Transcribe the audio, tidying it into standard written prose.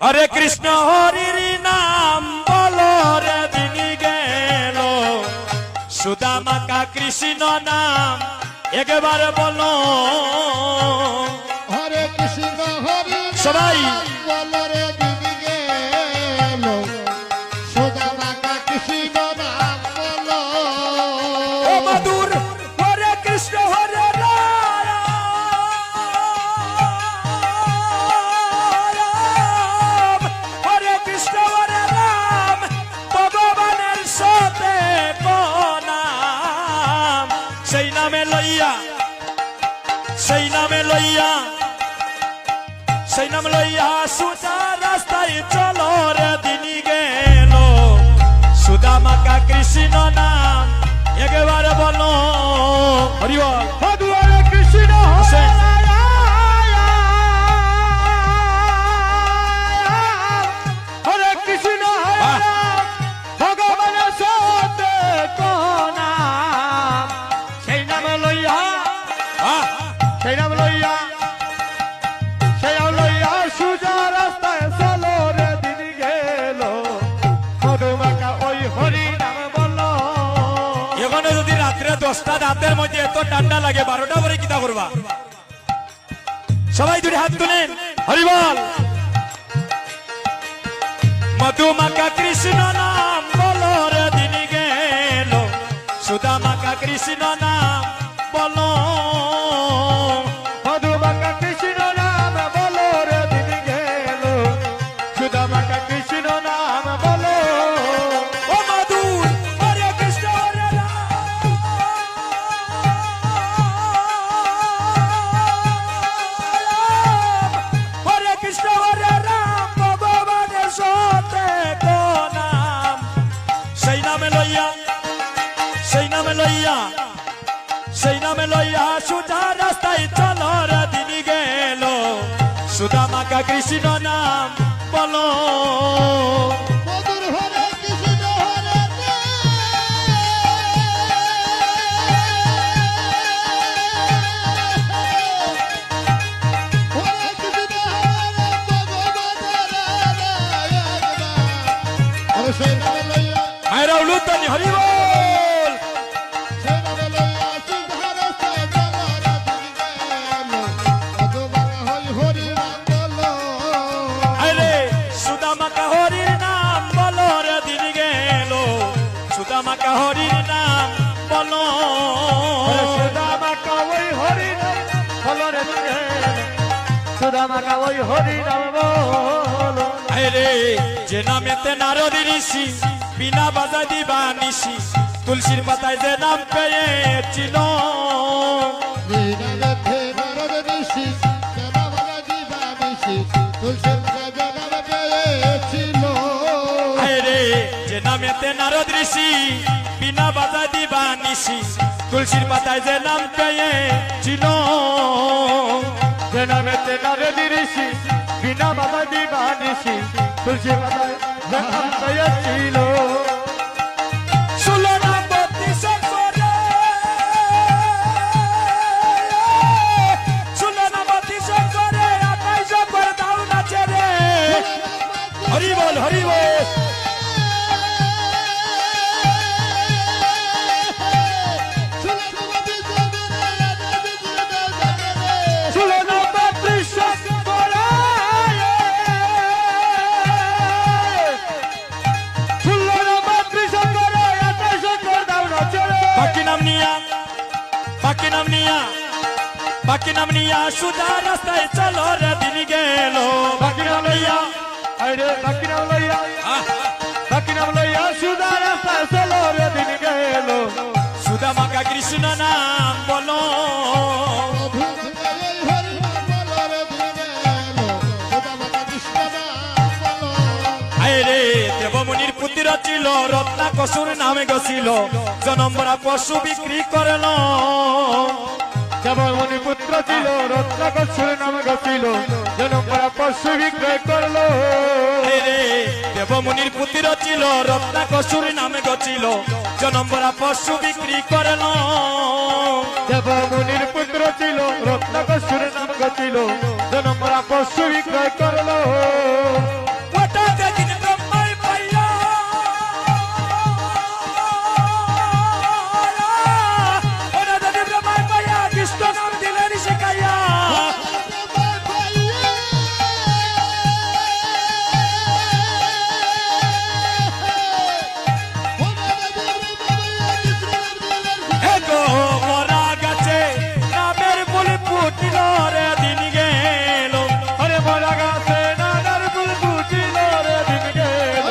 হরে কৃষ্ণ হরির নাম বলো রে দিন গেল সুদামাকা কৃষ্ণ নাম একবার বলো হরে কৃষ্ণ হরি সবাই বলো রে দিন গেল সুদামাকা কৃষ্ণ নাম বলো ও মধুর হরে কৃষ্ণ হরে রাম হরে কৃষ্ণ হরে রাম ভগবানের সাথে নাম সেই নামে লইয়া সেই নামে লইয়া সেই নাম লইয়া সুজা রাস্তায় চলো রে দিন গেল সুদামাকা কৃষ্ণ নাম একবার বলো হরি বল হরে কৃষ্ণ হোসেন। হরে কৃষ্ণ বাহ, ভগবানের সাথে নাম সেই নাম লইয়া বাহ, সেই নাম লইয়া সেই নাম লইয়া সুজা রাস্তায় চলো রে দিন গেল মধুমাকা ওই হরি নাম বলো এখানে যদি রাত্রে 10টা রাতের মধ্যে এত ঠান্ডা লাগে 12টা পরে কিতা করবা সবাই দুটি হাত তুলেন হরি বল মধুমাকা কৃষ্ণ নাম বলো রে দিন গেল সুদামাকা কৃষ্ণ নাম বলো মধুমাকা কৃষ্ণ নাম বলো রে দিন গেল সুদামাকা কৃষ্ণ নাম বলো ও মধুর হরে কৃষ্ণ হরে রাম হরে কৃষ্ণ হরে রাম ভগবানের সাথে নাম সেই নামে লইয়া সেই নামে লইয়া সেই নামে লইয়া সুজা রাস্তায় চলো রে দিন গেল সুদামাকা কৃষ্ণ নাম বলো মধুর হরে কৃষ্ণ হরে হরে কৃষ্ণ হরে ভগবানের আরে সেই নাম লইয়া মায়েরা উলুতানি হরি বল সেই নাম লইয়া সুজা রাস্তায় চলো রে দিন গেল মধুমাকা হই হরি নাম বলো আরে সুদামাকা হরির নাম বলো রে দিন গেল সুদামাকা হরির নাম বলো সুদামাকা ওই হরি নাম বলো রে দিন গেল সুদামাকা ওই হরি নাম বলো আরে যে নামেতে নারদ ঋষি বিনা বাজা দিবা নিশি তুলসীর পাতায় যে নাম পেয়েছিল বিনাতে নারদ ঋষি কেনাবালা দিবা নিশি তুলসীর কাজে নাম পেয়েছিল আরে যে নামেতে নারদ ঋষি বিনা বাজা দিবা নিশি তুলসীর পাতায় যে নাম পেয়েছিল যে নামেতে নারদ ঋষি বিনা বাধা দিবা নিশি তুলসী পাতায় যে নাম পেয়েছিল ষোলো নাম 32 করে ষোলো নাম 32 করে 28 করে দাও নাচে রে হরি বল হরি বল ষোলো নাম 32 করে বাকি নাম নিয়া বাকি নাম নিয়া বাকি নাম নিয়া সুজা রাস্তায় চলো রে দিন গেল বাকি নাম লইয়া আরে বাকি নাম লইয়া আহ, বাকি নাম লইয়া সুদা রাস্তায় চলো রে দিন গেল সুদামাকা কৃষ্ণ নাম বলো আরে দেবমুনির পুত্র ছিল রত্নাকসুর নামে গছিল জনমরা পশু বিক্রি করল যেমন মনি পুত্র ছিল রত্নাকর নাম গছিল জনম করা পশু বিক্রয় করলো রে দেবমুনির পুত্র ছিল রত্নাকসুর নামে গছিল জনমরা পশু বিক্রি করল দেব মুনির পুত্র ছিল রত্নাকর নাম গছিল জনম করা পশু বিক্রয় করলো